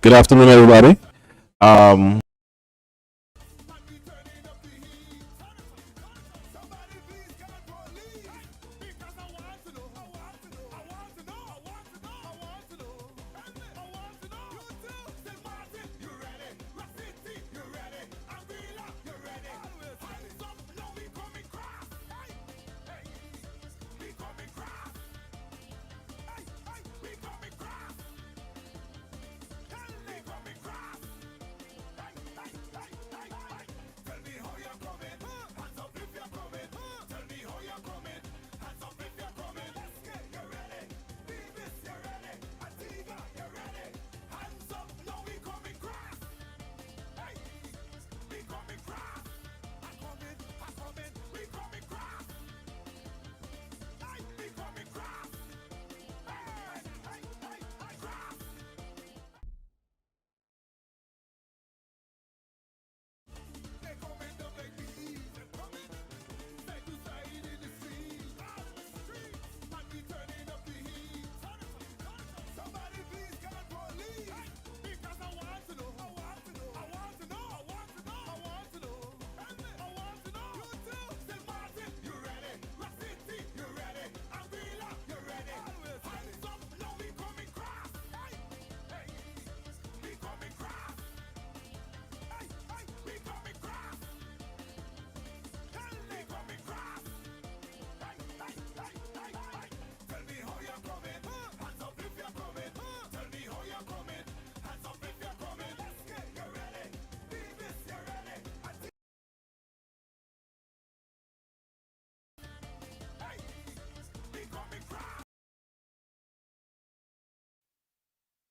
Good afternoon, everybody. Um,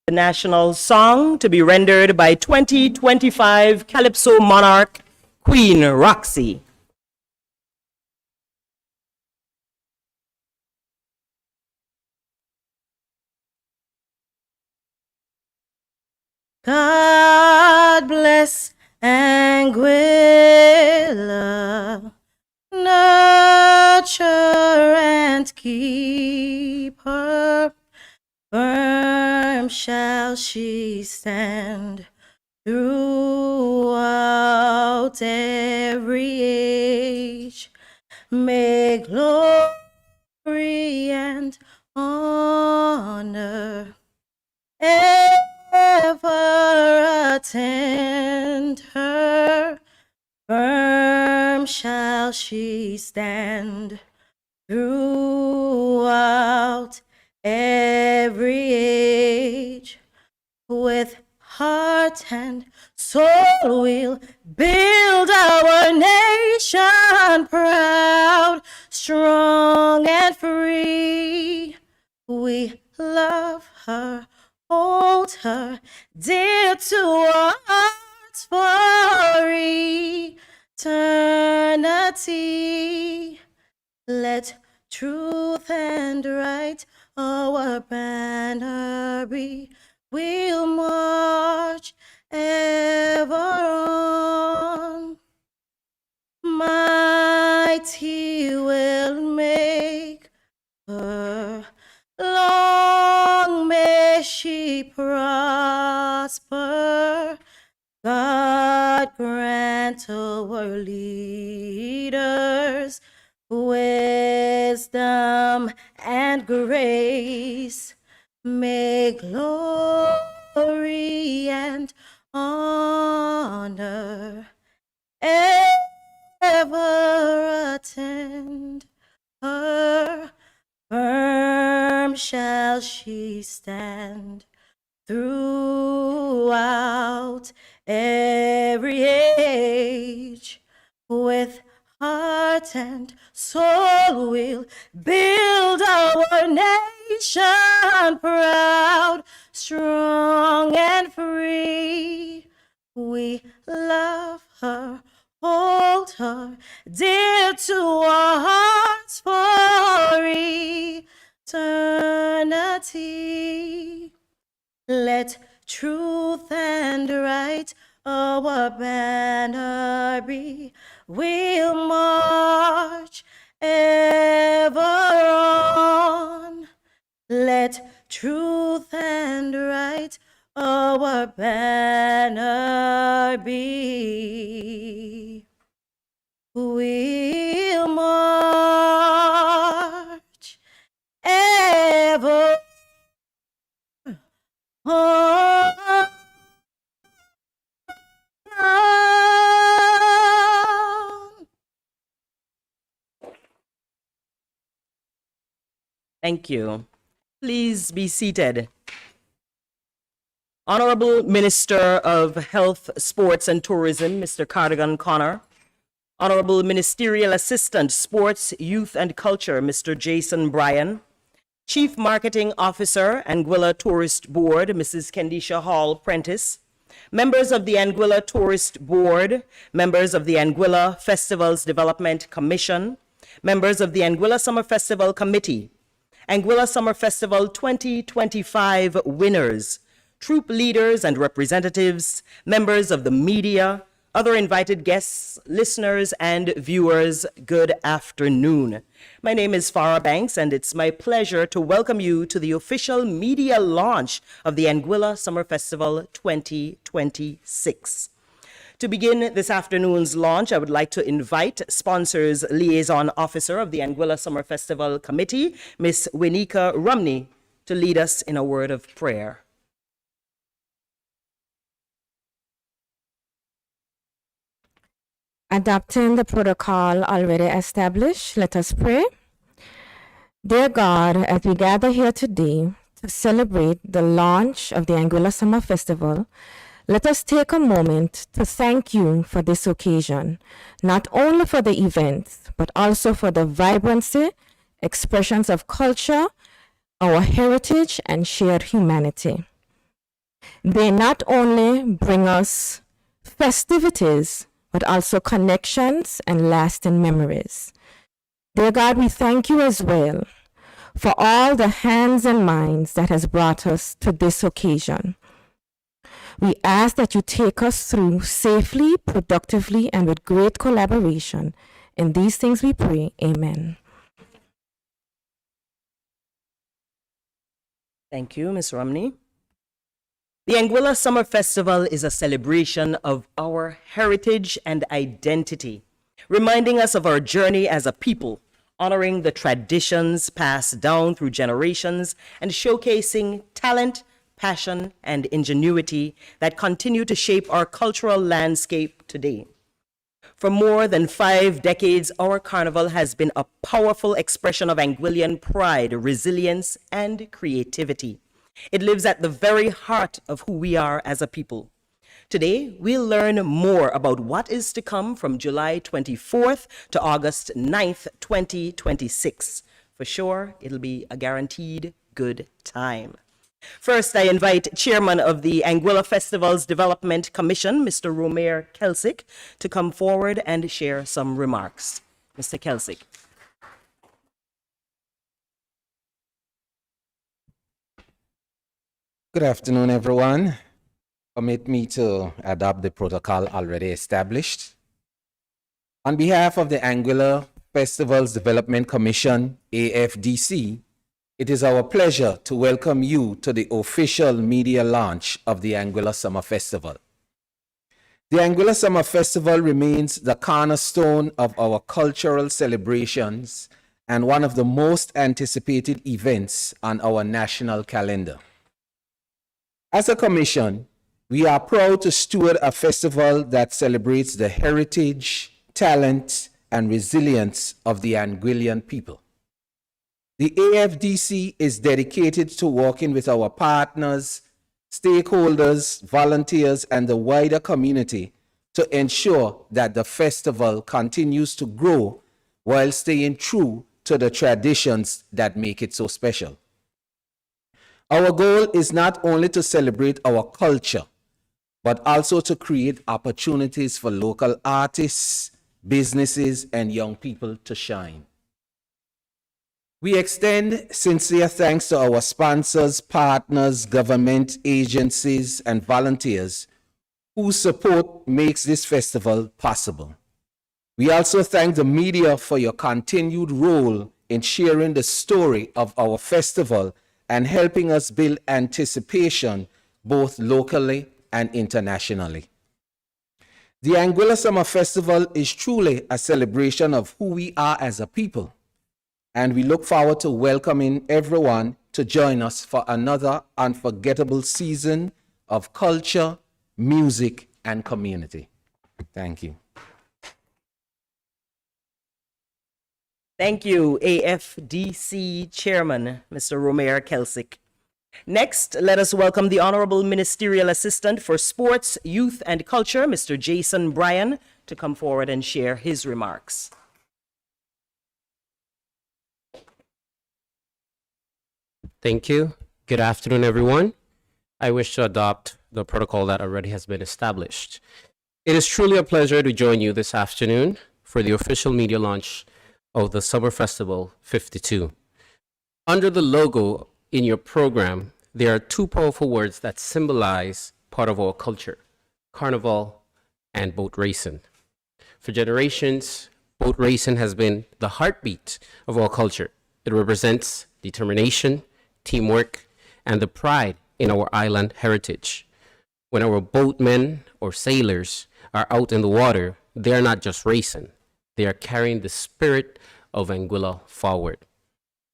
The national song to be rendered by 2025 Calypso monarch Queen Roxy. God bless Anguilla, nurture and keep her. Firm shall she stand throughout every age. May glory and honor ever attend her. Firm shall she stand throughout every age. With heart and soul we'll build our nation proud, strong and free. We love her, hold her dear to our hearts for eternity. Let truth and right our banner be. We'll march ever on. Mighty will make her. Long may she prosper. God grant our leaders wisdom and grace. May glory and honor ever attend her. Firm shall she stand throughout every age. With heart and soul we'll build our nation proud, strong and free. We love her, hold her dear to our hearts for eternity. Let truth and right our banner be. We'll march ever on. Let truth and right our banner be. We'll march ever on. Thank you. Please be seated. Honorable Minister of Health, Sports and Tourism, Mr. Cardigan Connor. Honorable Ministerial Assistant, Sports, Youth and Culture, Mr. Jason Bryan. Chief Marketing Officer, Anguilla Tourist Board, Mrs. Kendisha Hall Prentice. Members of the Anguilla Tourist Board, members of the Anguilla Festivals Development Commission, members of the Anguilla Summer Festival Committee, Anguilla Summer Festival 2025 winners, troop leaders and representatives, members of the media, other invited guests, listeners, and viewers, good afternoon. My name is Farah Banks, and it's my pleasure to welcome you to the official media launch of the Anguilla Summer Festival 2026. To begin this afternoon's launch, I would like to invite Sponsors Liaison Officer of the Anguilla Summer Festival Committee, Ms. Winika Rumney, to lead us in a word of prayer. Adopting the protocol already established, let us pray. Dear God, as we gather here today to celebrate the launch of the Anguilla Summer Festival, let us take a moment to thank you for this occasion, not only for the events, but also for the vibrancy, expressions of culture, our heritage, and shared humanity. They not only bring us festivities, but also connections and lasting memories. Dear God, we thank you as well for all the hands and minds that has brought us to this occasion. We ask that you take us through safely, productively, and with great collaboration. In these things we pray, amen. Thank you, Ms. Rumney. The Anguilla Summer Festival is a celebration of our heritage and identity, reminding us of our journey as a people, honoring the traditions passed down through generations, and showcasing talent, passion, and ingenuity that continue to shape our cultural landscape today. For more than 5 decades, our carnival has been a powerful expression of Anguillan pride, resilience, and creativity. It lives at the very heart of who we are as a people. Today, we'll learn more about what is to come from July 24th to August 9th, 2026. For sure, it'll be a guaranteed good time. First, I invite Chairman of the Anguilla Festivals Development Commission, Mr. Romer Kelsick, to come forward and share some remarks. Mr. Kelsick. Good afternoon, everyone. Permit me to adopt the protocol already established. On behalf of the Anguilla Festivals Development Commission, AFDC, it is our pleasure to welcome you to the official media launch of the Anguilla Summer Festival. The Anguilla Summer Festival remains the cornerstone of our cultural celebrations and one of the most anticipated events on our national calendar. As a commission, we are proud to steward a festival that celebrates the heritage, talent, and resilience of the Anguillan people. The AFDC is dedicated to working with our partners, stakeholders, volunteers, and the wider community to ensure that the festival continues to grow while staying true to the traditions that make it so special. Our goal is not only to celebrate our culture, but also to create opportunities for local artists, businesses, and young people to shine. We extend sincere thanks to our sponsors, partners, government agencies, and volunteers whose support makes this festival possible. We also thank the media for your continued role in sharing the story of our festival and helping us build anticipation both locally and internationally. The Anguilla Summer Festival is truly a celebration of who we are as a people, and we look forward to welcoming everyone to join us for another unforgettable season of culture, music, and community. Thank you. Thank you, AFDC Chairman, Mr. Romer Kelsick. Next, let us welcome the Honorable Ministerial Assistant for Sports, Youth, and Culture, Mr. Jason Bryan, to come forward and share his remarks. Thank you. Good afternoon, everyone. I wish to adopt the protocol that already has been established. It is truly a pleasure to join you this afternoon for the official media launch of the Summer Festival 52. Under the logo in your program, there are two powerful words that symbolize part of our culture: carnival and boat racing. For generations, boat racing has been the heartbeat of our culture. It represents determination, teamwork, and the pride in our island heritage. When our boatmen or sailors are out in the water, they are not just racing, they are carrying the spirit of Anguilla forward.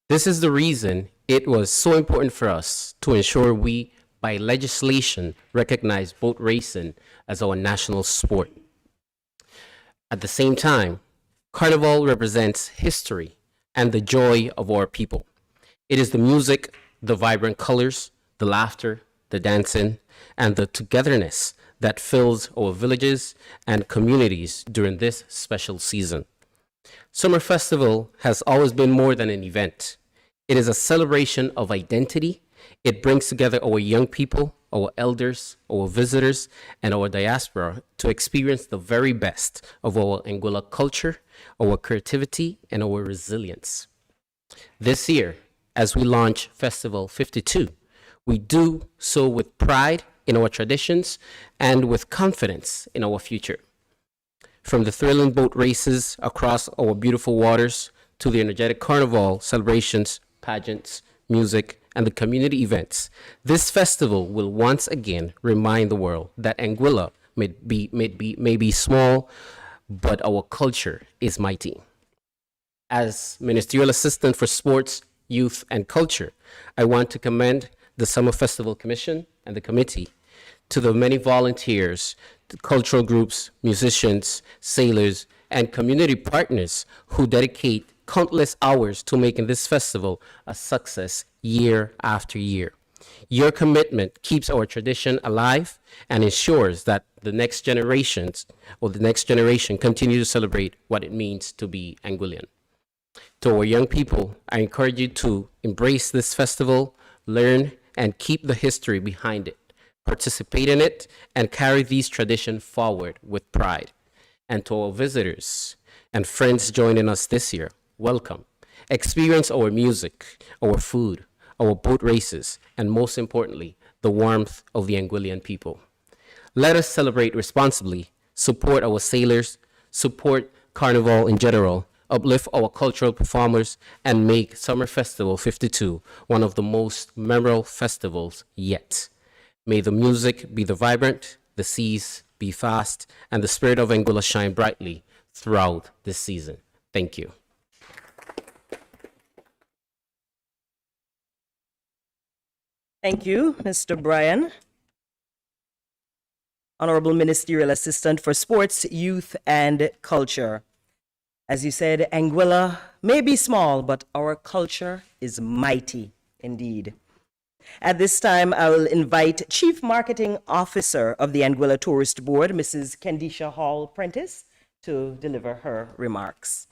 This is the reason it was so important for us to ensure we, by legislation, recognize boat racing as our national sport. At the same time, Carnival represents history and the joy of our people. It is the music, the vibrant colors, the laughter, the dancing, and the togetherness that fills our villages and communities during this special season. Summer Festival has always been more than an event. It is a celebration of identity. It brings together our young people, our elders, our visitors, and our diaspora to experience the very best of our Anguilla culture, our creativity, and our resilience. This year, as we launch Festival 52, we do so with pride in our traditions and with confidence in our future. From the thrilling boat races across our beautiful waters to the energetic carnival celebrations, pageants, music, and the community events, this festival will once again remind the world that Anguilla may be small, but our culture is mighty. As Ministerial Assistant for Sports, Youth, and Culture, I want to commend the Summer Festival Commission and the committee, to the many volunteers, the cultural groups, musicians, sailors, and community partners who dedicate countless hours to making this festival a success year after year. Your commitment keeps our tradition alive and ensures that the next generation continue to celebrate what it means to be Anguillian. To our young people, I encourage you to embrace this festival, learn, and keep the history behind it. Participate in it and carry these traditions forward with pride. And to our visitors and friends joining us this year, welcome. Experience our music, our food, our boat races, and most importantly, the warmth of the Anguillian people. Let us celebrate responsibly, support our sailors, support Carnival in general, uplift our cultural performers, and make Summer Festival 52 one of the most memorable festivals yet. May the music be the vibrant, the seas be fast, and the spirit of Anguilla shine brightly throughout this season. Thank you. Thank you, Mr. Bryan. Honorable Ministerial Assistant for Sports, Youth, and Culture. As you said, Anguilla may be small, but our culture is mighty indeed. At this time, I will invite Chief Marketing Officer of the Anguilla Tourist Board, Mrs. Kendisha Hall Prentice, to deliver her remarks.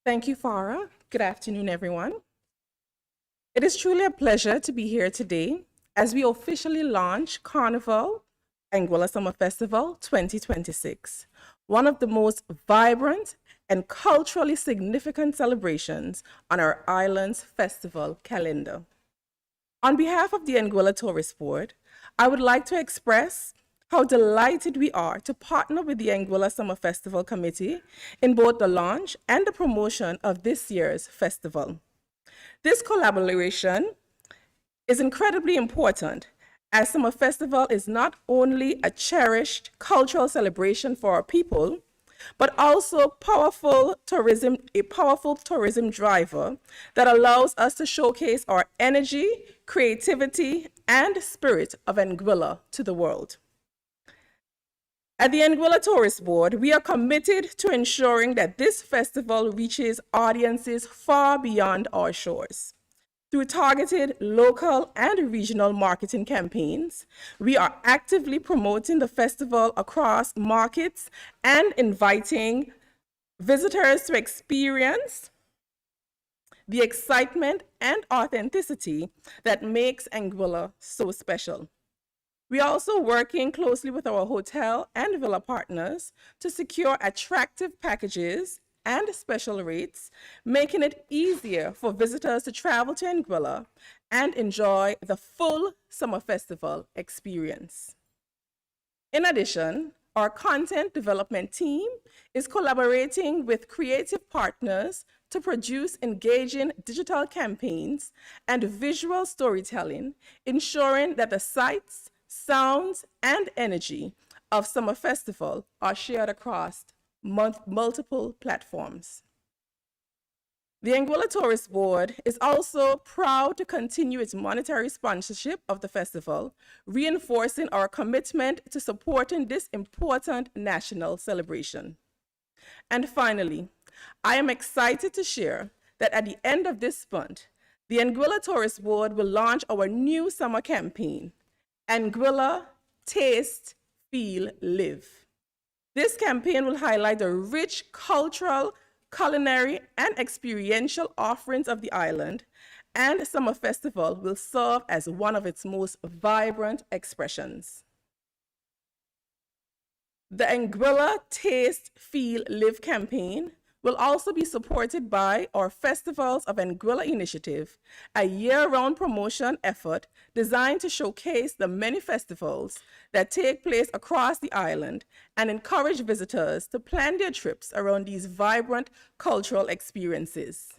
Thank you, Farah. Good afternoon, everyone. It is truly a pleasure to be here today as we officially launch Carnival Anguilla Summer Festival 2026, one of the most vibrant and culturally significant celebrations on our island's festival calendar. On behalf of the Anguilla Tourist Board, I would like to express how delighted we are to partner with the Anguilla Summer Festival Committee in both the launch and the promotion of this year's festival. This collaboration is incredibly important, as Summer Festival is not only a cherished cultural celebration for our people, but also a powerful tourism driver that allows us to showcase our energy, creativity, and spirit of Anguilla to the world. At the Anguilla Tourist Board, we are committed to ensuring that this festival reaches audiences far beyond our shores. Through targeted local and regional marketing campaigns, we are actively promoting the festival across markets and inviting visitors to experience the excitement and authenticity that makes Anguilla so special. We are also working closely with our hotel and villa partners to secure attractive packages and special rates, making it easier for visitors to travel to Anguilla and enjoy the full summer festival experience. In addition, our content development team is collaborating with creative partners to produce engaging digital campaigns and visual storytelling, ensuring that the sights, sounds, and energy of Summer Festival are shared across multiple platforms. The Anguilla Tourist Board is also proud to continue its monetary sponsorship of the festival, reinforcing our commitment to supporting this important national celebration. And finally, I am excited to share that at the end of this month, the Anguilla Tourist Board will launch our new summer campaign, Anguilla Taste, Feel, Live. This campaign will highlight the rich cultural, culinary, and experiential offerings of the island, and Summer Festival will serve as one of its most vibrant expressions. The Anguilla Taste, Feel, Live campaign will also be supported by our Festivals of Anguilla initiative, a year-round promotion effort designed to showcase the many festivals that take place across the island and encourage visitors to plan their trips around these vibrant cultural experiences.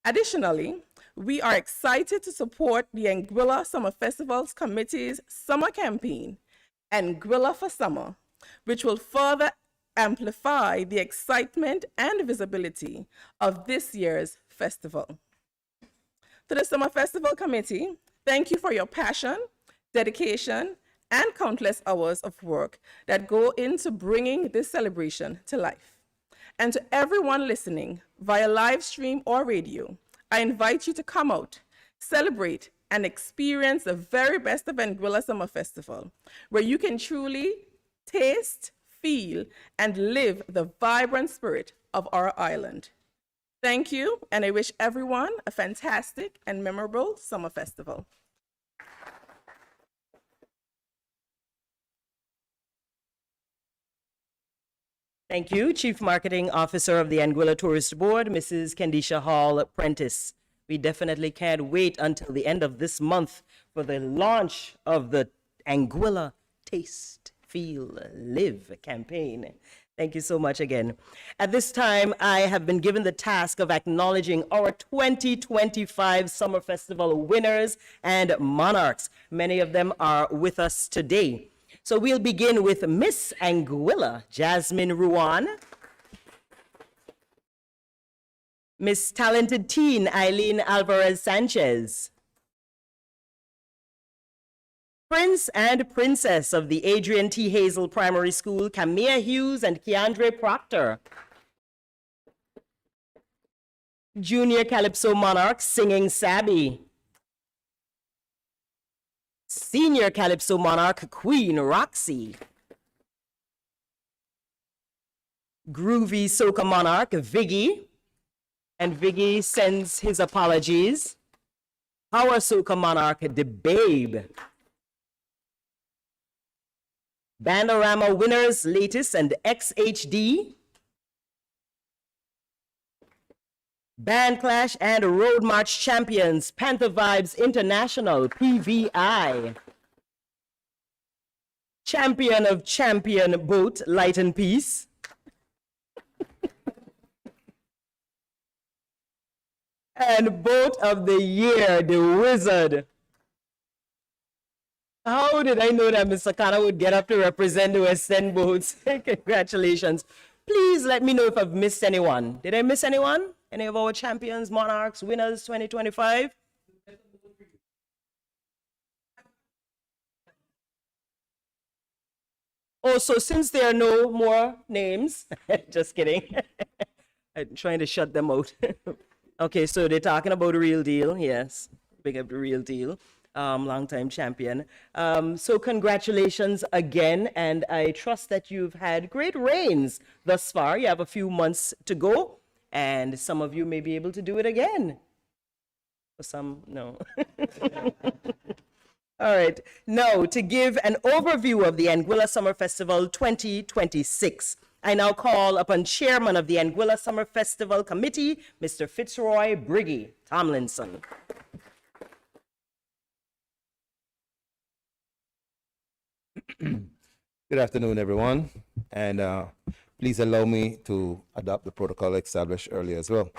Additionally, we are excited to support the Anguilla Summer Festivals Committee's summer campaign, Anguilla for Summer, which will further amplify the excitement and visibility of this year's festival. To the Summer Festival Committee, thank you for your passion, dedication, and countless hours of work that go into bringing this celebration to life. And to everyone listening via live stream or radio, I invite you to come out, celebrate, and experience the very best of Anguilla Summer Festival, where you can truly taste, feel, and live the vibrant spirit of our island. Thank you, and I wish everyone a fantastic and memorable summer festival. Thank you, Chief Marketing Officer of the Anguilla Tourist Board, Mrs. Kendisha Hall Prentice. We definitely can't wait until the end of this month for the launch of the Anguilla Taste, Feel, Live campaign. Thank you so much again. At this time, I have been given the task of acknowledging our 2025 Summer Festival winners and monarchs. Many of them are with us today. So we'll begin with Miss Anguilla, Jasmine Ruan. Miss Talented Teen, Eileen Alvarez Sanchez. Prince and Princess of the Adrian T. Hazel Primary School, Camilla Hughes and Keandre Proctor. Junior Calypso Monarch, Singing Sabby. Senior Calypso Monarch, Queen Roxy. Groovy Soca Monarch, Viggy. And Viggy sends his apologies. Power Soca Monarch, The Babe. Bandorama winners, Latest and XHD. Band Clash and Road March champions, Panther Vibes International, PVI. champion of champion boat, Light and Peace. And boat of the year, the Wizard. How did I know that Mr. Khanna would get up to represent the West End boats? Congratulations. Please let me know if I've missed anyone. Did I miss anyone? Any of our champions, monarchs, winners 2025? Oh, so since there are no more names, just kidding. I'm trying to shut them out. Okay, so they're talking about the Real Deal. Yes, big up the Real Deal. Longtime champion. So congratulations again, and I trust that you've had great reigns thus far. You have a few months to go, and some of you may be able to do it again. For some, no. All right, now to give an overview of the Anguilla Summer Festival 2026, I now call upon Chairman of the Anguilla Summer Festival Committee, Mr. Fitzroy Briggy Tomlinson. Good afternoon, everyone, and please allow me to adopt the protocol established earlier as well.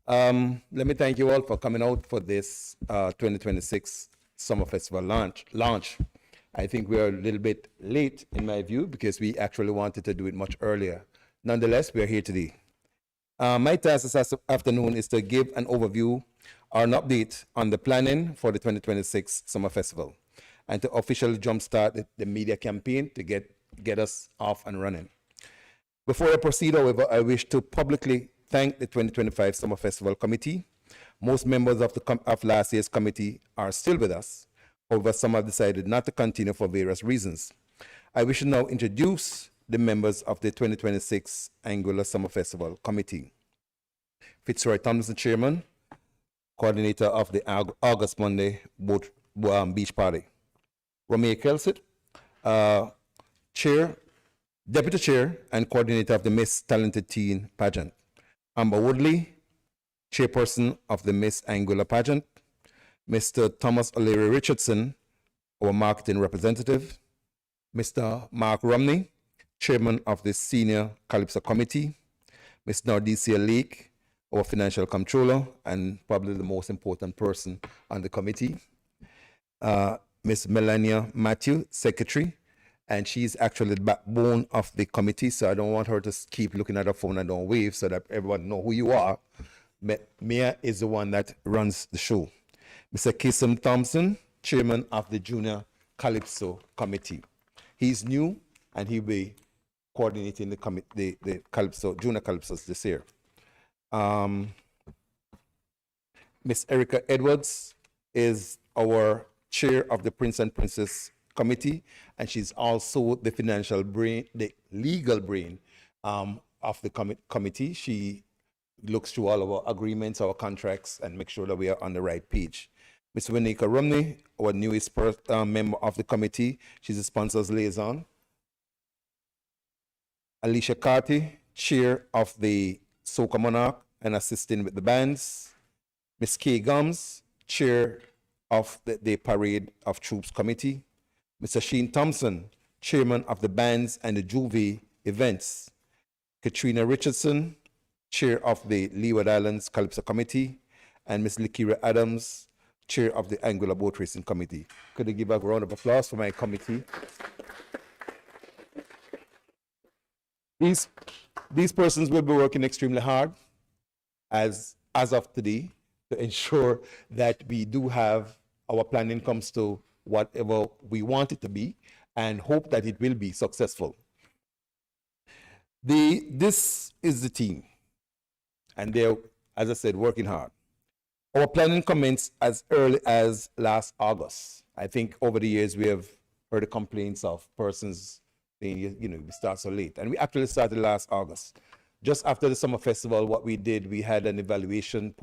Let me thank you all for coming out for this 2026 Summer Festival launch. I think we are a little bit late in my view because we actually wanted to do it much earlier. Nonetheless, we are here today. My task this afternoon is to give an overview or an update on the planning for the 2026 Summer Festival and to officially jumpstart the media campaign to get us off and running. Before I proceed, however, I wish to publicly thank the 2025 Summer Festival Committee. Most members of last year's committee are still with us. However, some have decided not to continue for various reasons. I wish to now introduce the members of the 2026 Anguilla Summer Festival Committee. Fitzroy Tomlinson, Chairman, Coordinator of the August Monday Boat Beach Party. Romeo Kelsit, Deputy Chair and Coordinator of the Miss Talented Teen Pageant. Amber Woodley, Chairperson of the Miss Anguilla Pageant. Mr. Thomas O'Leary Richardson, our Marketing Representative. Mr. Mark Romney, Chairman of the Senior Calypso Committee. Ms. Nordicia Lake, our Financial Controller, and probably the most important person on the committee. Ms. Melania Matthew, Secretary, and she's actually the backbone of the committee, so I don't want her to keep looking at her phone and don't wave so that everyone know who you are. Mia is the one that runs the show. Mr. Kisum Thompson, Chairman of the Junior Calypso Committee. He's new and he'll be coordinating the Calypso, Junior Calypsos this year. Ms. Erica Edwards is our Chair of the Prince and Princess Committee, and she's also the financial brain, the legal brain of the committee. She looks through all of our agreements, our contracts, and make sure that we are on the right page. Ms. Winika Romney, our newest member of the committee, she's a sponsors liaison. Alicia Carty, Chair of the Soca Monarch and assisting with the bands. Ms. Kay Gums, Chair of the Parade of Troops Committee. Mr. Sheen Thompson, Chairman of the Bands and the Juve Events. Katrina Richardson, Chair of the Leeward Islands Calypso Committee. And Ms. Likira Adams, Chair of the Anguilla Boat Racing Committee. Could you give a round of applause for my committee? These persons will be working extremely hard as of today to ensure that we do have our planning comes to whatever we want it to be and hope that it will be successful. This is the team, and they're, as I said, working hard. Our planning commenced as early as last August. I think over the years we have heard the complaints of persons saying, we start so late. And we actually started last August. Just after the summer festival, what we did, we had an evaluation,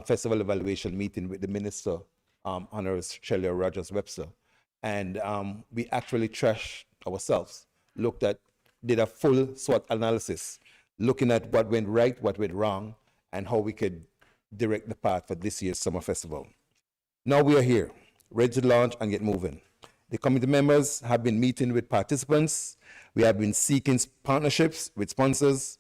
festival evaluation meeting with the Minister, Honorable Shelley Rogers Webster. And we actually trashed ourselves, did a full SWOT analysis, looking at what went right, what went wrong, and how we could direct the path for this year's summer festival. Now we are here, ready to launch and get moving. The committee members have been meeting with participants. We have been seeking partnerships with sponsors,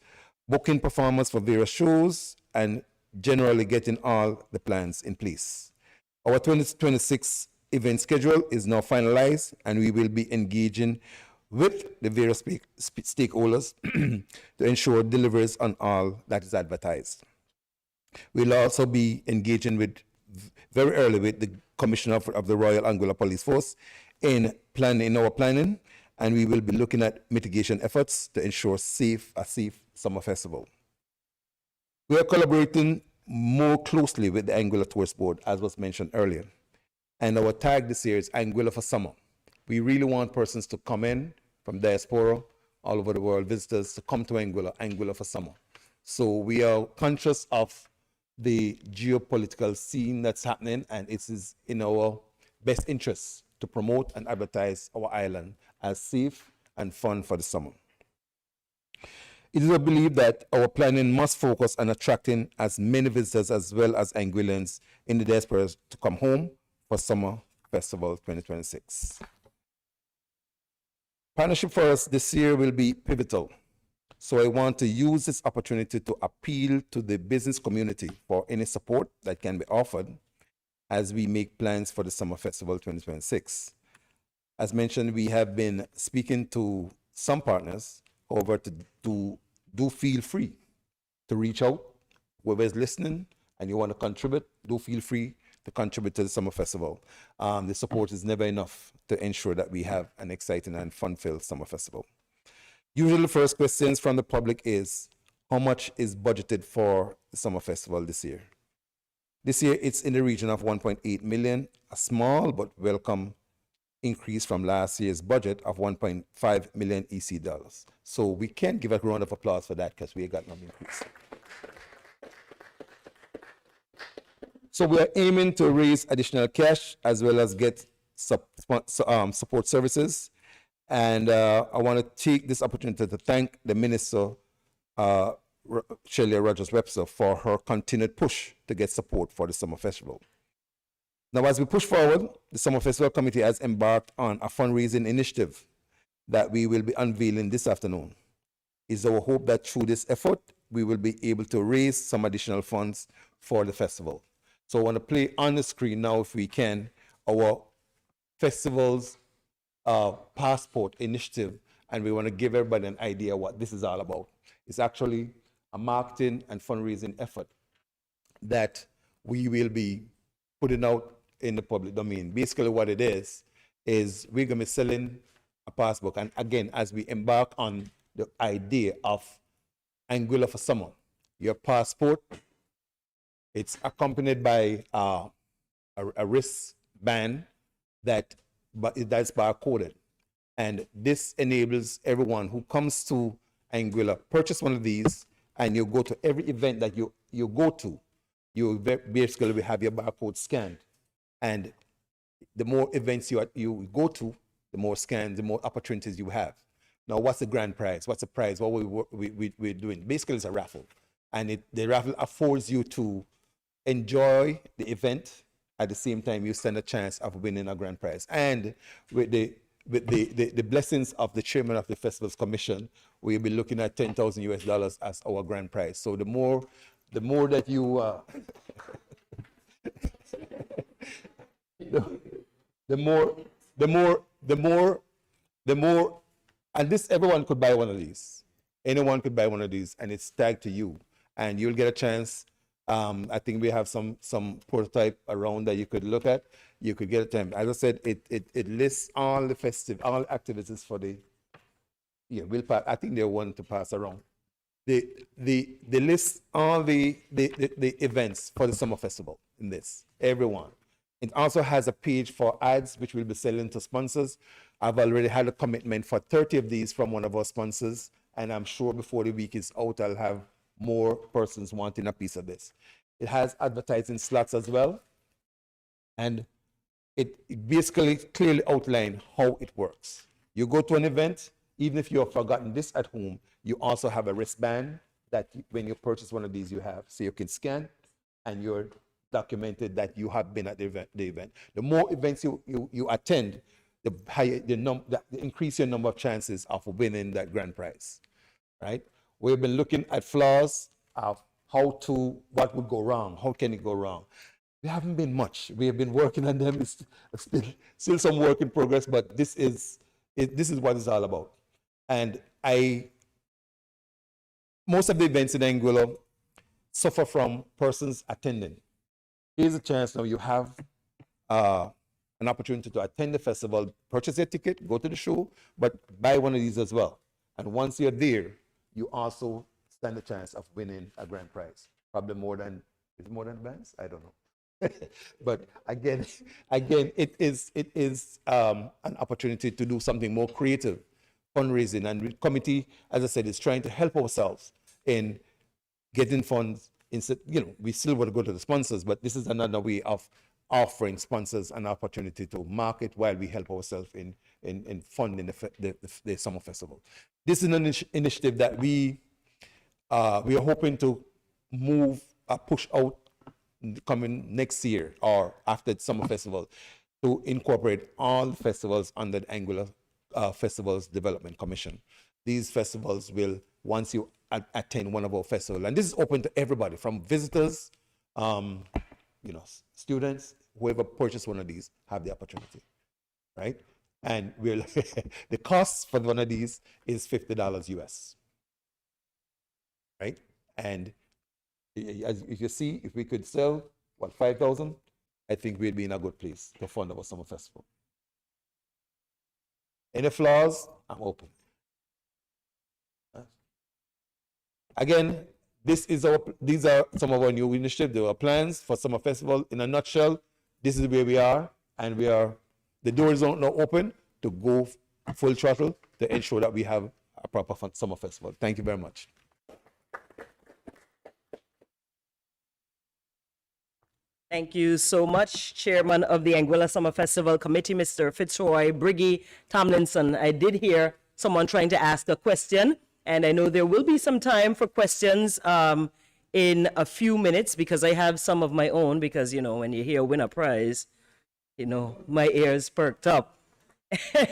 booking performers for various shows, and generally getting all the plans in place. Our 2026 event schedule is now finalized, and we will be engaging with the various stakeholders to ensure deliveries on all that is advertised. We'll also be engaging very early with the Commissioner of the Royal Anguilla Police Force in our planning, and we will be looking at mitigation efforts to ensure a safe summer festival. We are collaborating more closely with the Anguilla Tourist Board, as was mentioned earlier. And our tag this year is Anguilla for Summer. We really want persons to come in from diaspora, all over the world, visitors to come to Anguilla for summer. So we are conscious of the geopolitical scene that's happening, and it is in our best interest to promote and advertise our island as safe and fun for the summer. It is a belief that our planning must focus on attracting as many visitors as well as Anguillans in the diaspora to come home for Summer Festival 2026. Partnership for us this year will be pivotal. So I want to use this opportunity to appeal to the business community for any support that can be offered as we make plans for the Summer Festival 2026. As mentioned, we have been speaking to some partners. However, do feel free to reach out. Whoever is listening and you want to contribute, do feel free to contribute to the Summer Festival. The support is never enough to ensure that we have an exciting and fun-filled Summer Festival. Usually the first questions from the public is, how much is budgeted for the Summer Festival this year? This year, it's in the region of 1.8 million, a small but welcome increase from last year's budget of 1.5 million EC dollars. So we can give a round of applause for that because we got no increase. So we are aiming to raise additional cash as well as get support services. And I want to take this opportunity to thank the Minister, Shirley Rogers-Webster, for her continued push to get support for the Summer Festival. Now, as we push forward, the Summer Festival Committee has embarked on a fundraising initiative that we will be unveiling this afternoon. It's our hope that through this effort, we will be able to raise some additional funds for the festival. So I want to play on the screen now, if we can, our festival's passport initiative, and we want to give everybody an idea what this is all about. It's actually a marketing and fundraising effort that we will be putting out in the public domain. Basically what it is we're going to be selling a passport. And again, as we embark on the idea of Anguilla for Summer, your passport, it's accompanied by a wristband that's barcoded. And this enables everyone who comes to Anguilla, purchase one of these, and you go to every event that you go to, you basically will have your barcode scanned. And the more events you go to, the more scans, the more opportunities you have. Now, what's the grand prize? What's the prize? What we're doing? Basically, it's a raffle. And the raffle affords you to enjoy the event. At the same time, you stand a chance of winning a grand prize. And with the blessings of the chairman of the Festivals Commission, we'll be looking at $10,000 as our grand prize. So the more that you the more, and this, everyone could buy one of these. Anyone could buy one of these, and it's tagged to you, and you'll get a chance. I think we have some prototype around that you could look at. You could get a time. As I said, it lists all the all activities for the. Yeah, I think they're one to pass around. The list all the events for the Summer Festival in this, everyone. It also has a page for ads, which we'll be selling to sponsors. I've already had a commitment for 30 of these from one of our sponsors, and I'm sure before the week is out, I'll have more persons wanting a piece of this. It has advertising slots as well, and it basically clearly outlines how it works. You go to an event, even if you have forgotten this at home, you also have a wristband that when you purchase one of these, you have, so you can scan, and you're documented that you have been at the event. The more events you attend, the higher the increase your number of chances of winning that grand prize, right? We've been looking at flaws of what would go wrong, how can it go wrong. There haven't been much. We have been working on them. It's still some work in progress, but this is what it's all about. And most of the events in Anguilla suffer from persons attending. Here's a chance now you have an opportunity to attend the festival, purchase a ticket, go to the show, but buy one of these as well. And once you're there, you also stand a chance of winning a grand prize. Probably more than bands? I don't know. But again, it is an opportunity to do something more creative, fundraising, and the committee, as I said, is trying to help ourselves in getting funds. Instead, we still want to go to the sponsors, but this is another way of offering sponsors an opportunity to market while we help ourselves in funding the summer festival. This is an initiative that we are hoping to push out coming next year or after the summer festival, to incorporate all festivals under the Anguilla Festivals Development Commission. These festivals will, once you attend one of our festivals, and this is open to everybody, from visitors, students, whoever purchased one of these have the opportunity, right? And the cost for one of these is $50 US, right? And as you see, if we could sell 5,000, I think we'd be in a good place to fund our summer festival. Any flaws? I'm open. Again, these are some of our new initiatives. There are plans for summer festival. In a nutshell, this is where we are, and the doors are now open to go full throttle to ensure that we have a proper summer festival. Thank you very much. Thank you so much, Chairman of the Anguilla Summer Festival Committee, Mr. Fitzroy Briggy Tomlinson. I did hear someone trying to ask a question, and I know there will be some time for questions in a few minutes, because I have some of my own, because, when you hear win a prize, my ears perked up.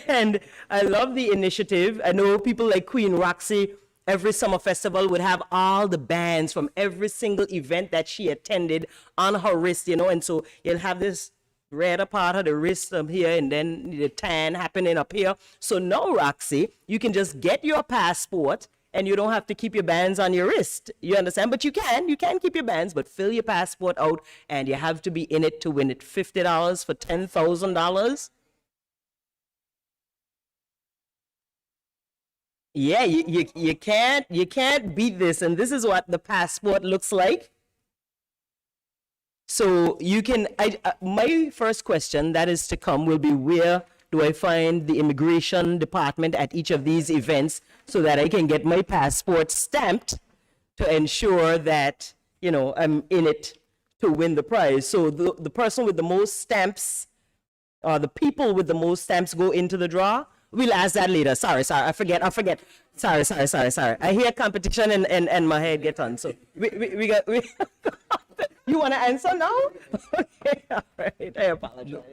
And I love the initiative. I know people like Queen Roxy, every summer festival would have all the bands from every single event that she attended on her wrist, and so you'll have this red part of the wrist up here, and then the tan happening up here. So now, Roxy, you can just get your passport, and you don't have to keep your bands on your wrist. You understand? But you can keep your bands, but fill your passport out, and you have to be in it to win it. $50 for $10,000. Yeah, you can't beat this, and this is what the passport looks like. So you can. My first question that is to come will be, where do I find the immigration department at each of these events so that I can get my passport stamped to ensure that I'm in it to win the prize. So the person with the most stamps, or the people with the most stamps, go into the draw. We'll ask that later. Sorry, I forget. Sorry. I hear competition and my head get on. So we got. You want to answer now? Okay, all right. I apologize.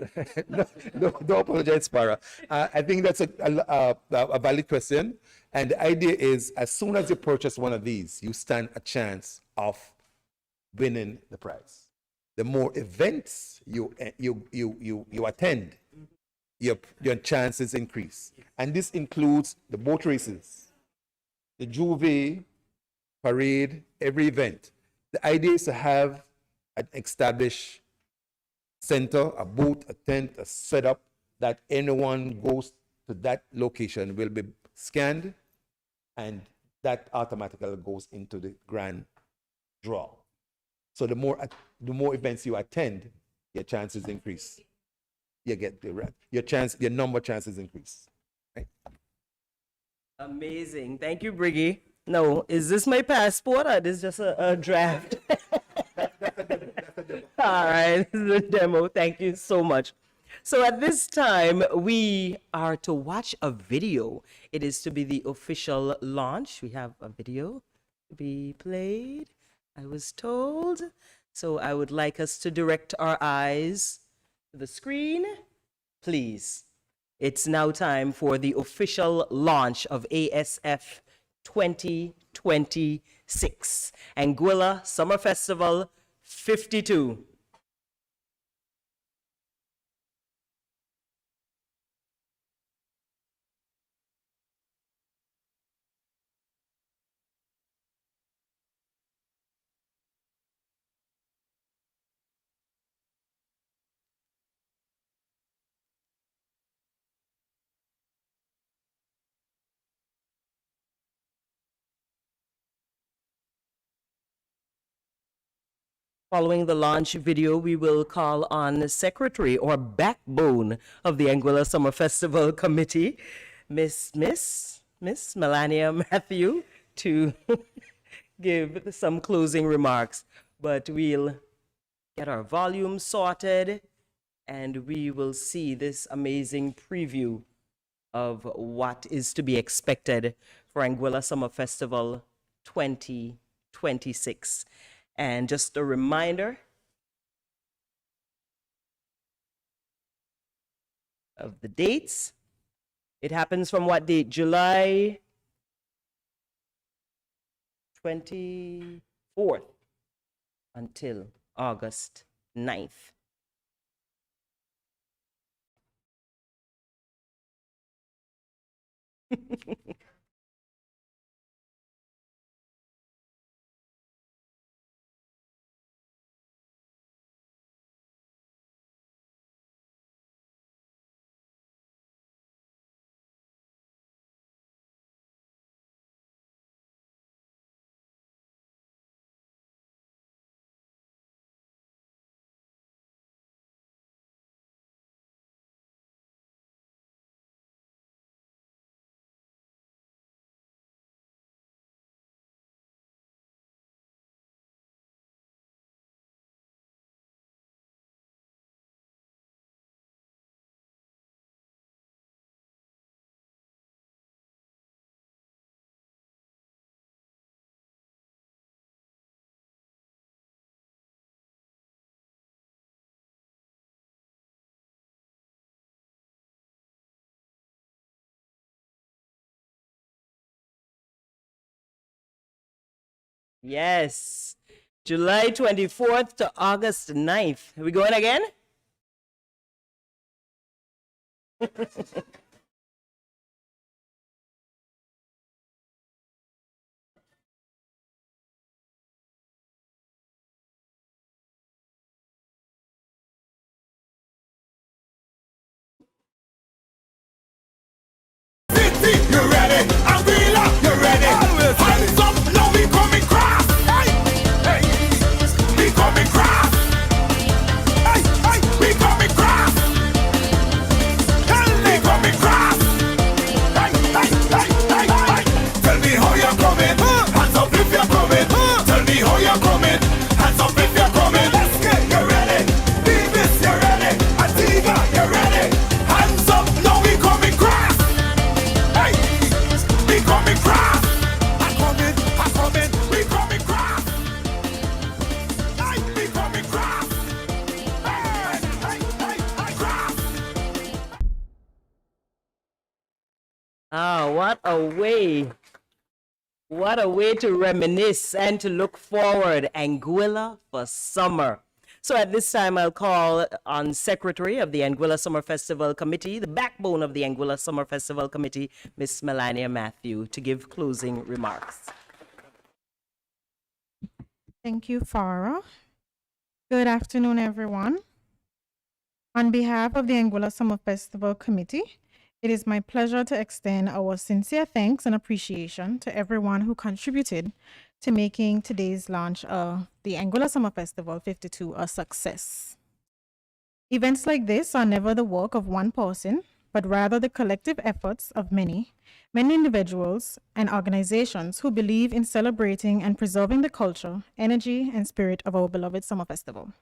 Don't apologize, Farah. I think that's a valid question. And the idea is, as soon as you purchase one of these, you stand a chance of winning the prize. The more events you attend, your chances increase. And this includes the boat races, the Juve parade, every event. The idea is to have an established center, a booth, a tent, a setup, that anyone goes to that location will be scanned, and that automatically goes into the grand draw. So the more events you attend, your chances increase. You get your number chances increase. Right? Amazing. Thank you, Briggy. No, is this my passport, or is this just a draft? All right, this is a demo. Thank you so much. So at this time, we are to watch a video. It is to be the official launch. We have a video to be played, I was told. So I would like us to direct our eyes to the screen, please. It's now time for the official launch of ASF 2026, Anguilla Summer Festival 52. Following the launch video, we will call on the secretary or backbone of the Anguilla Summer Festival Committee, Miss Melania Matthew, to give some closing remarks. But we'll get our volume sorted and we will see this amazing preview of what is to be expected for Anguilla Summer Festival 2026. And just a reminder of the dates. It happens from what date? July 24th until August 9th. Yes, July 24th to August 9th. Are we going again? You ready? Anguilla, you ready? Hands up, now we coming cross. Hey, hey, we coming cross. Hey, hey, we coming cross. Tell me coming cross. Hey, hey, hey, hey, hey. Tell me how you're coming. Hands up if you're coming. Tell me how you're coming. Hands up if you're coming. Let's get you ready. Beavis, you ready? Antigua, you ready? Hands up, now we coming cross. Hey, we coming cross. I'm coming, we coming cross. Hey, we coming cross. Hey, hey, hey, hey, cross. Ah, what a way. What a way to reminisce and to look forward. Anguilla for summer. So at this time, I'll call on Secretary of the Anguilla Summer Festival Committee, the backbone of the Anguilla Summer Festival Committee, Miss Melania Matthew, to give closing remarks. Thank you, Farah. Good afternoon, everyone. On behalf of the Anguilla Summer Festival Committee, it is my pleasure to extend our sincere thanks and appreciation to everyone who contributed to making today's launch of the Anguilla Summer Festival 52 a success. Events like this are never the work of one person, but rather the collective efforts of many individuals and organizations who believe in celebrating and preserving the culture, energy, and spirit of our beloved Summer Festival.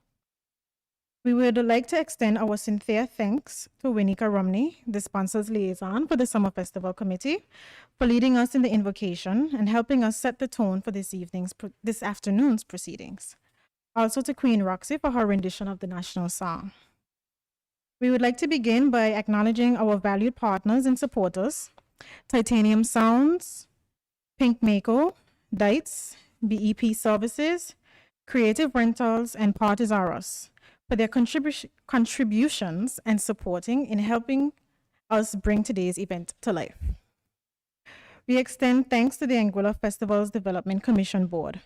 We would like to extend our sincere thanks to Winika Romney, the sponsors liaison for the Summer Festival Committee, for leading us in the invocation and helping us set the tone for this afternoon's proceedings. Also to Queen Roxy for her rendition of the national song. We would like to begin by acknowledging our valued partners and supporters, Titanium Sounds, Pink Mako, Dites, BEP Services, Creative Rentals, and Parties Are Us for their contributions and supporting in helping us bring today's event to life. We extend thanks to the Anguilla Festival's Development Commission Board.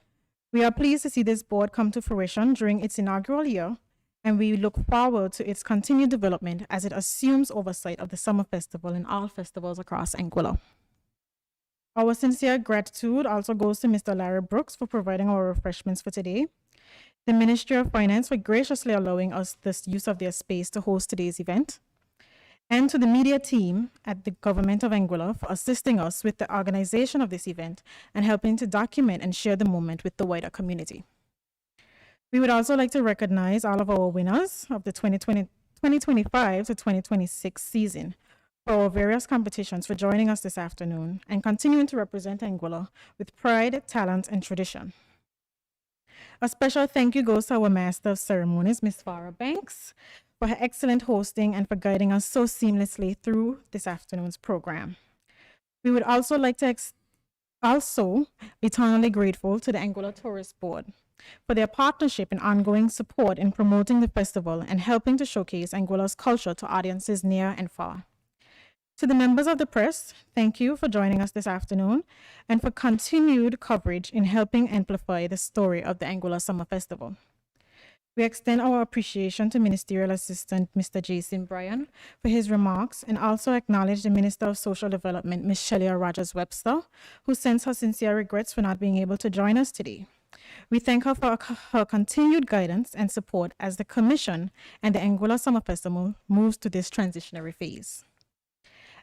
We are pleased to see this board come to fruition during its inaugural year, and we look forward to its continued development as it assumes oversight of the Summer Festival and all festivals across Anguilla. Our sincere gratitude also goes to Mr. Larry Brooks for providing our refreshments for today, the Ministry of Finance for graciously allowing us this use of their space to host today's event, and to the media team at the Government of Anguilla for assisting us with the organization of this event and helping to document and share the moment with the wider community. We would also like to recognize all of our winners of the 2025 to 2026 season for our various competitions for joining us this afternoon and continuing to represent Anguilla with pride, talent, and tradition. A special thank you goes to our Master of Ceremonies, Ms. Farah Banks, for her excellent hosting and for guiding us so seamlessly through this afternoon's program. We would also like to also eternally grateful to the Anguilla Tourist Board for their partnership and ongoing support in promoting the festival and helping to showcase Anguilla's culture to audiences near and far. To the members of the press, thank you for joining us this afternoon and for continued coverage in helping amplify the story of the Anguilla Summer Festival. We extend our appreciation to Ministerial Assistant Mr. Jason Bryan for his remarks and also acknowledge the Minister of Social Development, Ms. Shelia Rogers-Webster, who sends her sincere regrets for not being able to join us today. We thank her for her continued guidance and support as the Commission and the Anguilla Summer Festival moves to this transitionary phase.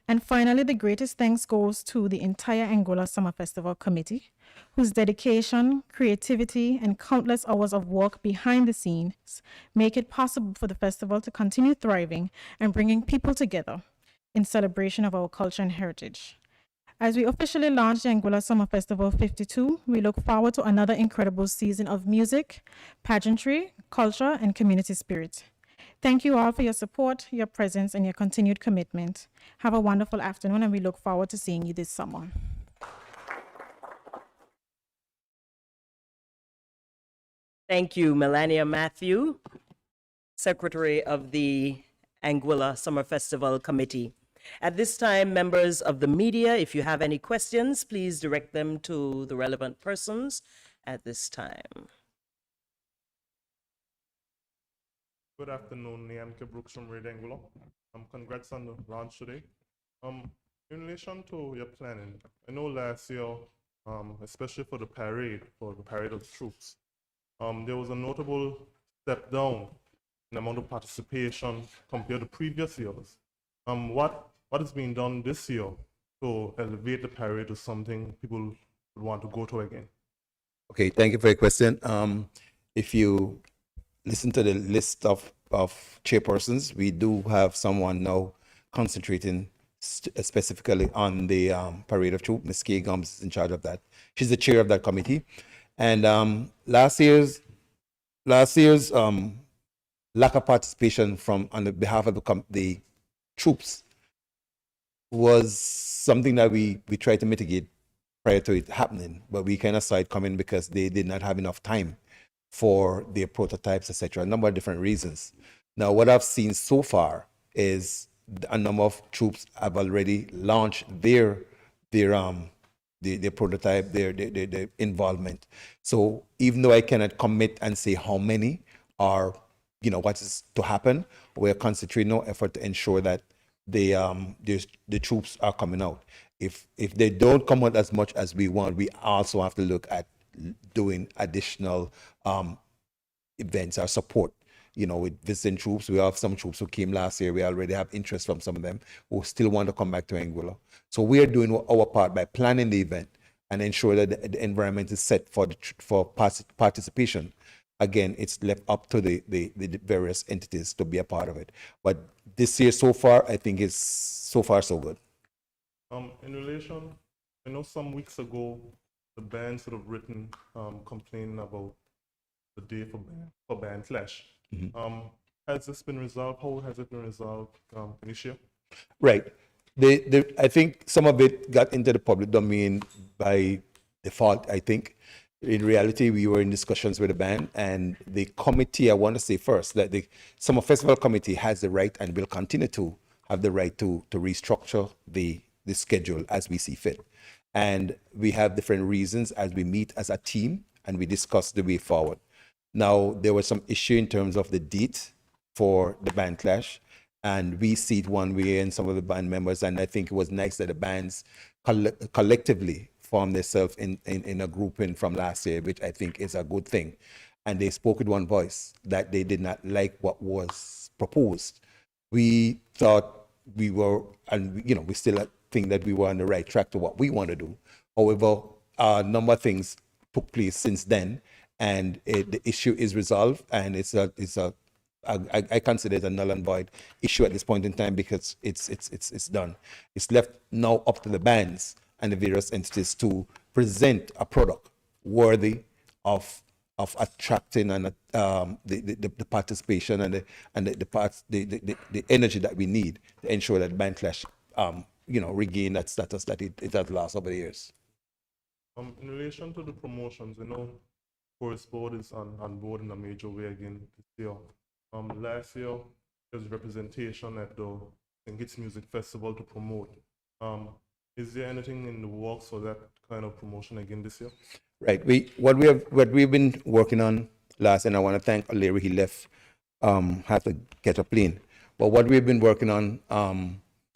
And finally, the greatest thanks goes to the entire Anguilla Summer Festival Committee, whose dedication, creativity, and countless hours of work behind the scenes make it possible for the festival to continue thriving and bringing people together in celebration of our culture and heritage. As we officially launch the Anguilla Summer Festival 52, we look forward to another incredible season of music, pageantry, culture, and community spirit. Thank you all for your support, your presence, and your continued commitment. Have a wonderful afternoon, and we look forward to seeing you this summer. Thank you, Melania Matthew, Secretary of the Anguilla Summer Festival Committee. At this time, members of the media, if you have any questions, please direct them to the relevant persons at this time. Good afternoon, Niamke Brooks from Radio Anguilla. Congrats on the launch today. In relation to your planning, I know last year, especially for the parade of troops, there was a notable step down in the amount of participation compared to previous years. What is being done this year to elevate the parade to something people would want to go to again? Okay, thank you for your question. If you listen to the list of chairpersons, we do have someone now concentrating specifically on the parade of troops. Ms. Kay Gums is in charge of that. She's the chair of that committee. And last year's lack of participation on the behalf of the troops was something that we tried to mitigate prior to it happening, but we kind of saw it coming because they did not have enough time for their prototypes, etc. A number of different reasons. Now, what I've seen so far is a number of troops have already launched their prototype, their involvement. So even though I cannot commit and say how many or what is to happen, we're concentrating our effort to ensure that the troops are coming out. If they don't come out as much as we want, we also have to look at doing additional events or support. With visiting troops, we have some troops who came last year. We already have interest from some of them who still want to come back to Anguilla. So we are doing our part by planning the event and ensure that the environment is set for participation. Again, it's left up to the various entities to be a part of it. But this year so far, I think is so far so good. In relation, I know some weeks ago, the band sort of complaining about the day for band clash. has this been resolved? How has it been resolved? Can you share? Right. I think some of it got into the public domain by default, I think. In reality, we were in discussions with the band and the committee, I want to say first that the Summer Festival Committee has the right and will continue to have the right to restructure the schedule as we see fit. And we have different reasons as we meet as a team and we discuss the way forward. Now, there was some issue in terms of the date for the band clash, and we see it one way and some of the band members, and I think it was nice that the bands collectively formed themselves in a grouping from last year, which I think is a good thing. And they spoke with one voice that they did not like what was proposed. We thought we were, and we still think that we were on the right track to what we want to do. However, a number of things took place since then, and the issue is resolved, and I consider it a null and void issue at this point in time because it's done. It's left now up to the bands and the various entities to present a product worthy of attracting and the participation and the energy that we need to ensure that Backlash regain that status that it has lost over the years. In relation to the promotions, Forest Board is on board in a major way again this year. Last year, there was representation at the St. Kitts Music Festival to promote. Is there anything in the works for that kind of promotion again this year? Right. What we've been working on last, and I want to thank Larry. He left, had to get a plane. But what we've been working on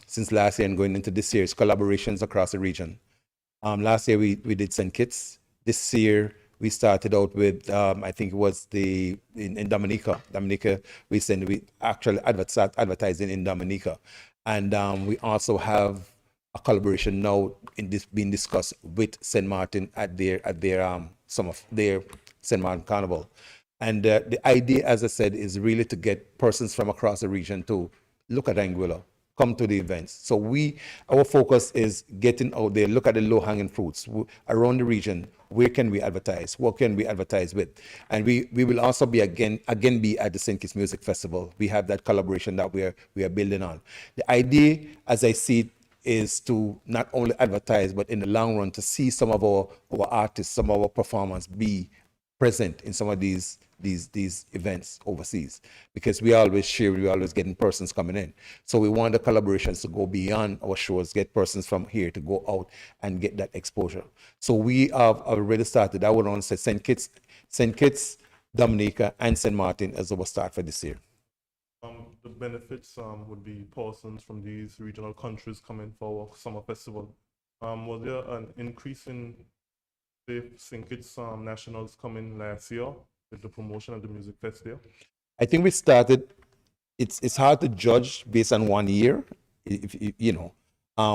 since last year and going into this year is collaborations across the region. Last year we did St. Kitts. This year we started out with I think it was in Dominica. We actually advertising in Dominica, and we also have a collaboration now being discussed with St. Martin at their some of their St. Martin Carnival. And the idea, as I said, is really to get persons from across the region to look at Anguilla, come to the events. So our focus is getting out there, look at the low-hanging fruits around the region. Where can we advertise? What can we advertise with? And we will also be again be at the St. Kitts Music Festival. We have that collaboration that we are building on. The idea, as I see it, is to not only advertise, but in the long run, to see some of our artists, some of our performers be present in some of these events overseas, because we always getting persons coming in. So we want the collaborations to go beyond our shows, get persons from here to go out and get that exposure. So we have already started. I would want to say St. Kitts, Dominica, and St. Martin as our start for this year. The benefits would be persons from these regional countries coming for our summer festival. Was there an increase in St. Kitts nationals coming last year with the promotion of the music festival? I think we started. It's hard to judge based on 1 year. If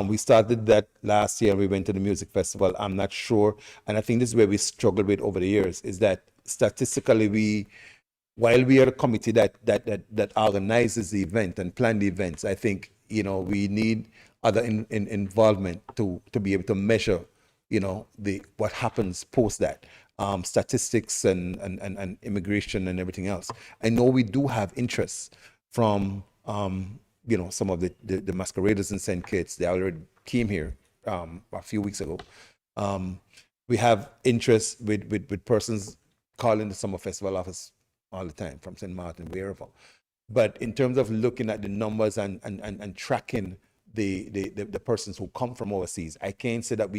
we started that last year. We went to the music festival. I'm not sure, and I think this is where we struggled with over the years. Is that statistically while we are a committee that organizes the event and plan the events, I think we need other involvement to be able to measure what happens post that, statistics and immigration and everything else. I know we do have interest from some of the masqueraders in St. Kitts. They already came here a few weeks ago. We have interest with persons calling the summer festival office all the time from St. Martin, wherever. But in terms of looking at the numbers and tracking the persons who come from overseas, I can't say that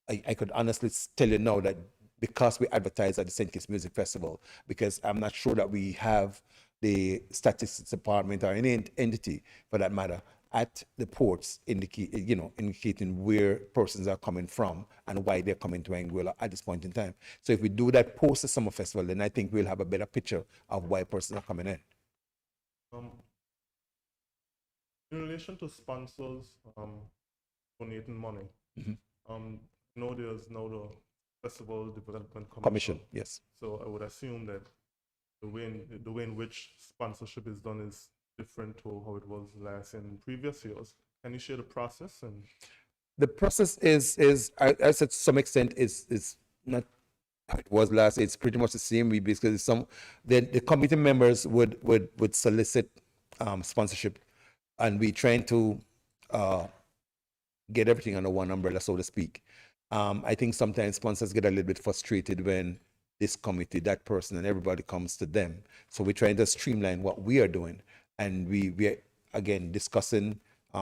I could honestly tell you now that because we advertise at the St. Kitts Music Festival, because I'm not sure that we have the statistics department or any entity for that matter at the ports indicating where persons are coming from and why they're coming to Anguilla at this point in time. So if we do that post the summer festival, then I think we'll have a better picture of why persons are coming in. In relation to sponsors donating money, there's now the Festival Development Commission. Yes. So I would assume that the way in which sponsorship is done is different to how it was last in previous years. Can you share the process? And the process is I said to some extent is not it was last. It's pretty much the same. We basically the committee members would solicit sponsorship, and we trying to get everything under one umbrella, so to speak. I think sometimes sponsors get a little bit frustrated when this committee, that person, and everybody comes to them. So we're trying to streamline what we are doing, and we are again discussing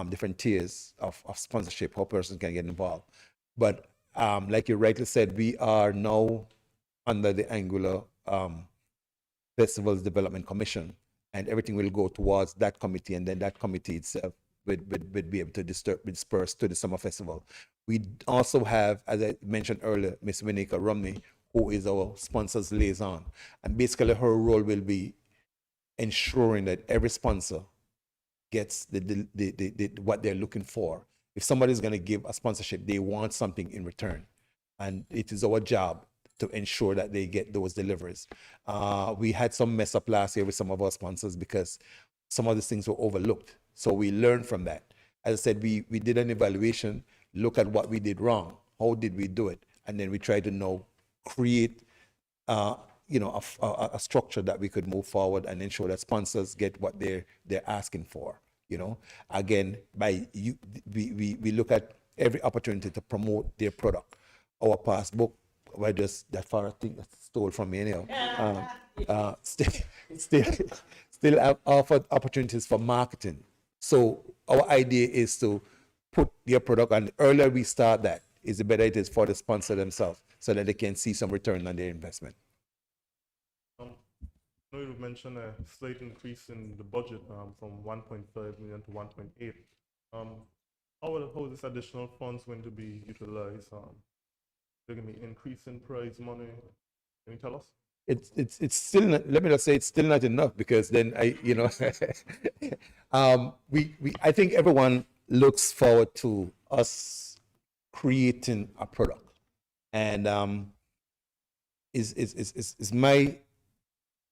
different tiers of sponsorship, how persons can get involved. But like you rightly said, we are now under the Anguilla Festivals Development Commission, and everything will go towards that committee, and then that committee itself would be able to disperse to the summer festival. We also have, as I mentioned earlier, Miss Winika Romney, who is our sponsors liaison, and basically her role will be ensuring that every sponsor gets what they're looking for. If somebody's going to give a sponsorship, they want something in return, and it is our job to ensure that they get those deliveries. We had some mess up last year with some of our sponsors because some of these things were overlooked. So we learned from that. As I said, we did an evaluation, look at what we did wrong, how did we do it, and then we tried to now create a structure that we could move forward and ensure that sponsors get what they're asking for. Again, we look at every opportunity to promote their product. Our passbook, well, just that far I think that's stole from me anyhow. Still have offered opportunities for marketing. So our idea is to put their product, and the earlier we start that, is the better it is for the sponsor themselves, so that they can see some return on their investment. I know you mentioned a slight increase in the budget from 1.5 million to 1.8. How is this additional funds going to be utilized? They're going to be increase in prize money. Can you tell us? It's still not, let me just say it's still not enough, because then I think everyone looks forward to us creating a product, and is my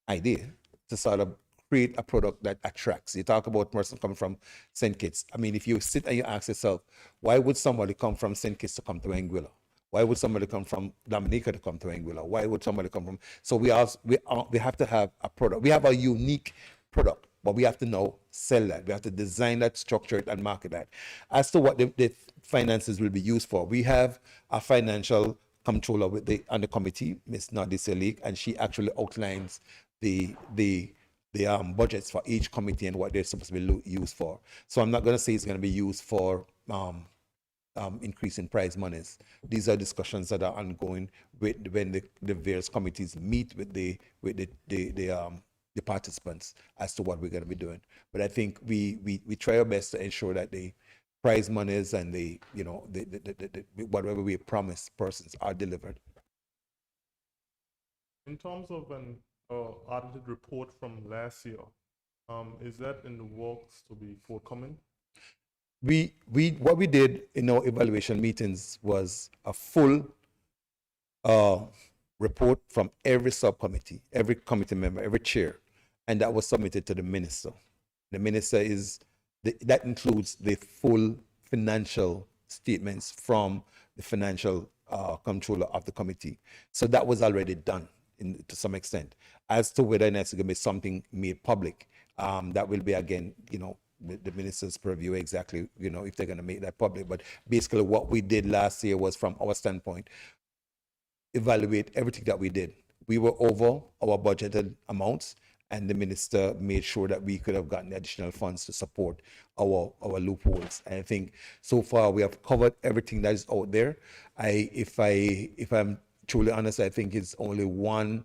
idea to sort of create a product that attracts. You talk about person coming from St. Kitts. I mean, if you sit and you ask yourself, why would somebody come from St. Kitts to come to Anguilla? Why would somebody come from Dominica to come to Anguilla? Why would somebody come from? So we have to have a product. We have a unique product, but we have to now sell that. We have to design that, structure it, and market that. As to what the finances will be used for, we have a financial controller on the committee, Ms. Nardisia Leak, and she actually outlines the budgets for each committee and what they're supposed to be used for. So I'm not going to say it's going to be used for increasing prize monies. These are discussions that are ongoing when the various committees meet with the participants as to what we're going to be doing. But I think we try our best to ensure that the prize monies and the whatever we promise persons are delivered. In terms of an audited report from last year, is that in the works to be forthcoming? What we did in our evaluation meetings was a full report from every subcommittee, every committee member, every chair, and that was submitted to the minister. The minister that includes the full financial statements from the financial controller of the committee. So that was already done to some extent. As to whether it's going to be something made public, that will be again, the minister's purview exactly, if they're going to make that public. But basically what we did last year was, from our standpoint, evaluate everything that we did. We were over our budgeted amounts, and the minister made sure that we could have gotten additional funds to support our loopholes. And I think so far we have covered everything that is out there. If I'm truly honest, I think it's only one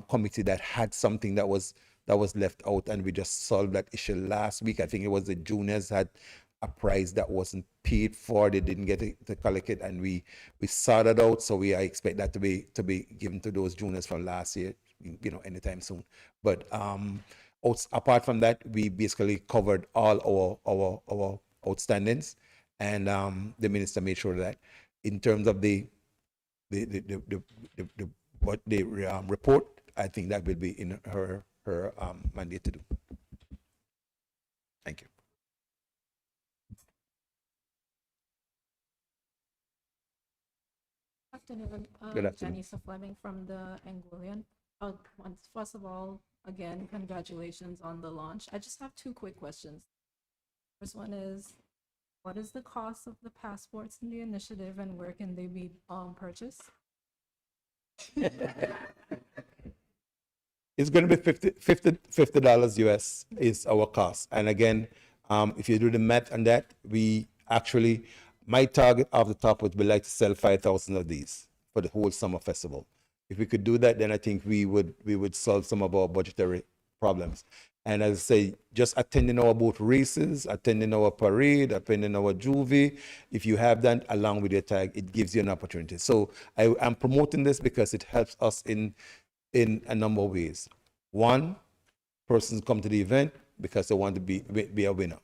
committee that had something that was left out, and we just solved that issue last week. I think it was the juniors had a prize that wasn't paid for; they didn't get it to collect it, and we sorted out. So I expect that to be given to those juniors from last year, anytime soon. But apart from that, we basically covered all our outstandings, and the minister made sure that in terms of the report, I think that will be in her mandate to do. Thank you. afternoon. Good afternoon. Janisa Fleming from the Anguillian. First of all, again, congratulations on the launch. I just have two quick questions. First one is, what is the cost of the passports in the initiative and where can they be purchased? It's going to be $50 US is our cost. And again, if you do the math on that, we actually, my target off the top would be like to sell 5,000 of these for the whole summer festival. If we could do that, then I think we would solve some of our budgetary problems. And as I say, just attending our boat races, attending our parade, attending our juvie, if you have that along with your tag, it gives you an opportunity. So I'm promoting this because it helps us in a number of ways. One, persons come to the event because they want to be a winner.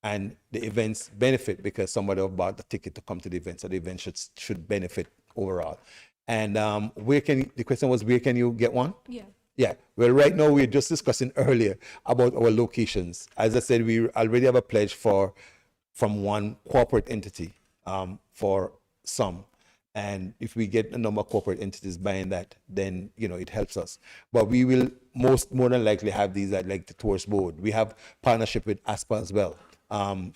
And the events benefit because somebody bought the ticket to come to the event. So the event should benefit overall. And the question was, where can you get one? Yeah. Yeah, well, right now we're just discussing earlier about our locations. As I said, we already have a pledge from one corporate entity for some. And if we get a number of corporate entities buying that, then, you know, it helps us. But we will more than likely have these at like the tourist board. We have partnership with ASPA as well.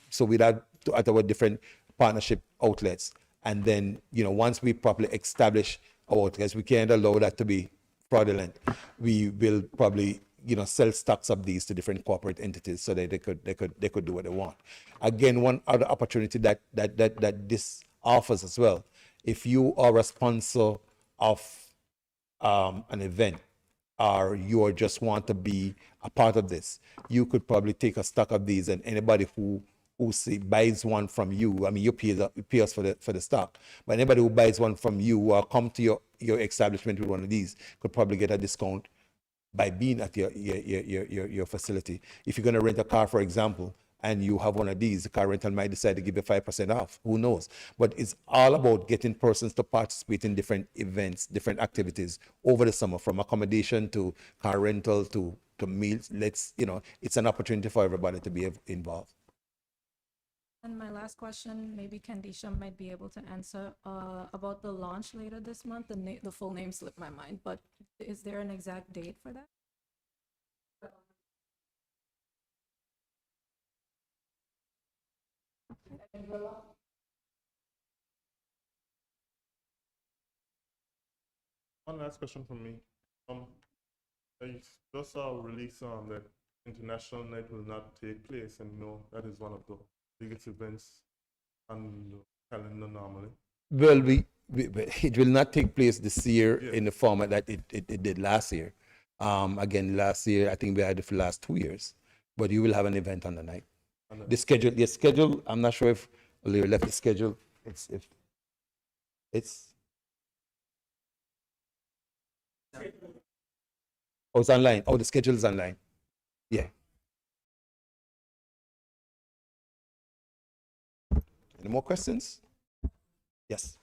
So we'd have at our different partnership outlets. And then, you know, once we properly establish our outlets, we can't allow that to be fraudulent. We will probably, you know, sell stocks of these to different corporate entities so that they could do what they want. Again, one other opportunity that this offers as well, if you are a sponsor of an event or you just want to be a part of this, you could probably take a stock of these, and anybody who buys one from you, I mean, you pay us for the stock, but anybody who buys one from you or come to your establishment with one of these could probably get a discount by being at your facility. If you're going to rent a car, for example, and you have one of these, the car rental might decide to give you 5% off. Who knows? But it's all about getting persons to participate in different events, different activities over the summer, from accommodation to car rental to meals. It's an opportunity for everybody to be involved. And my last question, maybe Candisha might be able to answer about the launch later this month. The full name slipped my mind, but is there an exact date for that? One last question from me. I just saw a release that International Night will not take place, and that is one of the biggest events on the calendar normally. Well, it will not take place this year in the format that it did last year. Again, last year, I think we had it for the last 2 years, but you will have an event on the night. The schedule, I'm not sure if O'Leary left the schedule. It's online. Oh, the schedule is online. Yeah. Any more questions? Yes.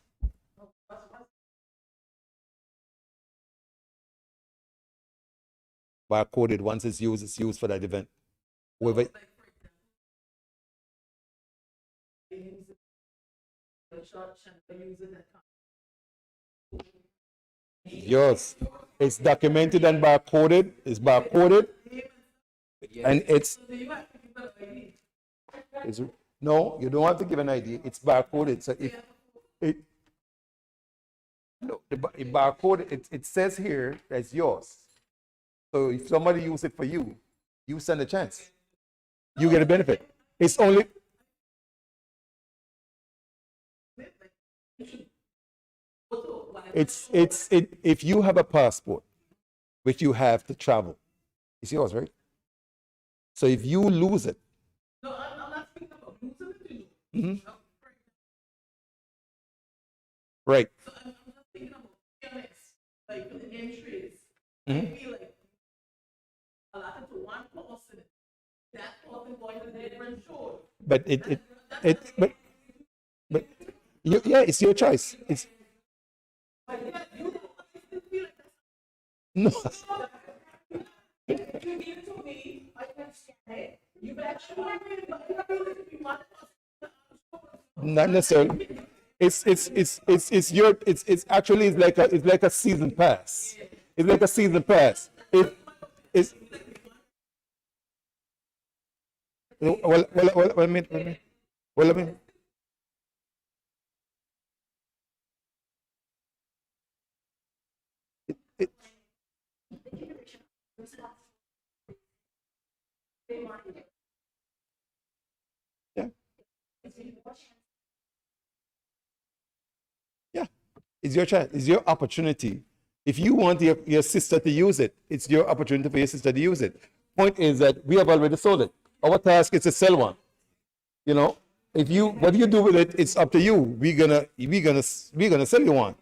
Barcoded. Once it's used for that event. Whoever. Yours. It's documented and barcoded. It's barcoded. And it's no, you don't have to give an ID. It's barcoded. So if the barcode, it says here that's yours. So if somebody uses it for you, you stand a chance. You get a benefit. It's only. If you have a passport, which you have to travel, it's yours, right? So if you lose it. No, I'm not thinking about losing it. Mm-hmm. Right. So I'm not thinking about PMX, like for the entries. I feel like a lot of one person, that person going to the different show. But it's your choice. It's. No. Not necessarily. It's actually it's like a season pass. It's like a season pass. It's well, I mean, well, I mean, it, yeah, yeah. It's your chance. It's your opportunity. If you want your sister to use it, it's your opportunity for your sister to use it. Point is that we have already sold it. Our task is to sell one. You know, if you what you do with it, it's up to you. We're gonna sell you one,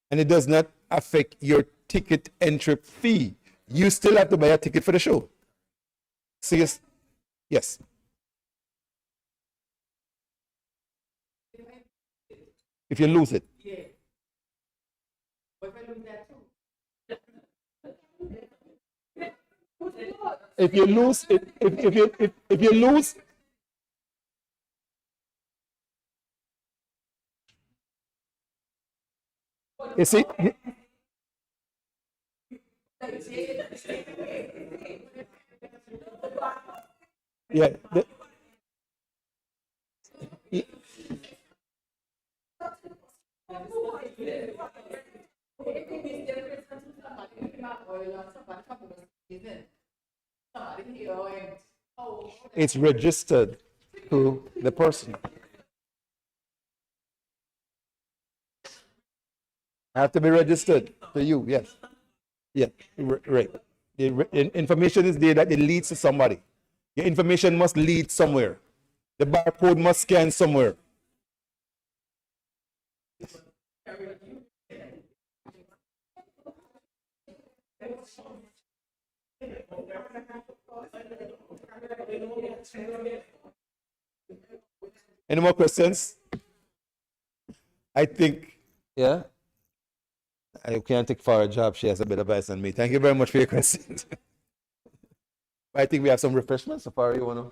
and it does not affect your ticket entry fee. You still have to buy a ticket for the show. So yes. If you lose it. If you lose, if you lose, you see, yeah, it's registered to the person. Have to be registered to you. Yes. Yeah. Right. The information is there that it leads to somebody. Your information must lead somewhere. The barcode must scan somewhere. Any more questions? I think, yeah. I can't take for a job. She has a better advice than me. Thank you very much for your questions. I think we have some refreshments. So far, you want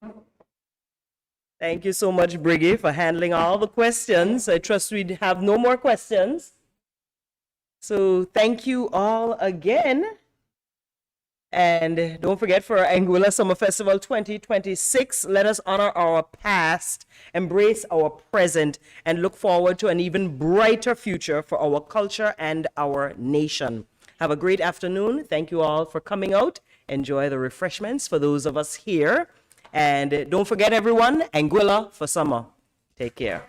to? Thank you so much, Briggy, for handling all the questions. I trust we have no more questions. So thank you all again. And don't forget, for Anguilla Summer Festival 2026, let us honor our past, embrace our present, and look forward to an even brighter future for our culture and our nation. Have a great afternoon. Thank you all for coming out. Enjoy the refreshments for those of us here. And don't forget, everyone, Anguilla for summer. Take care.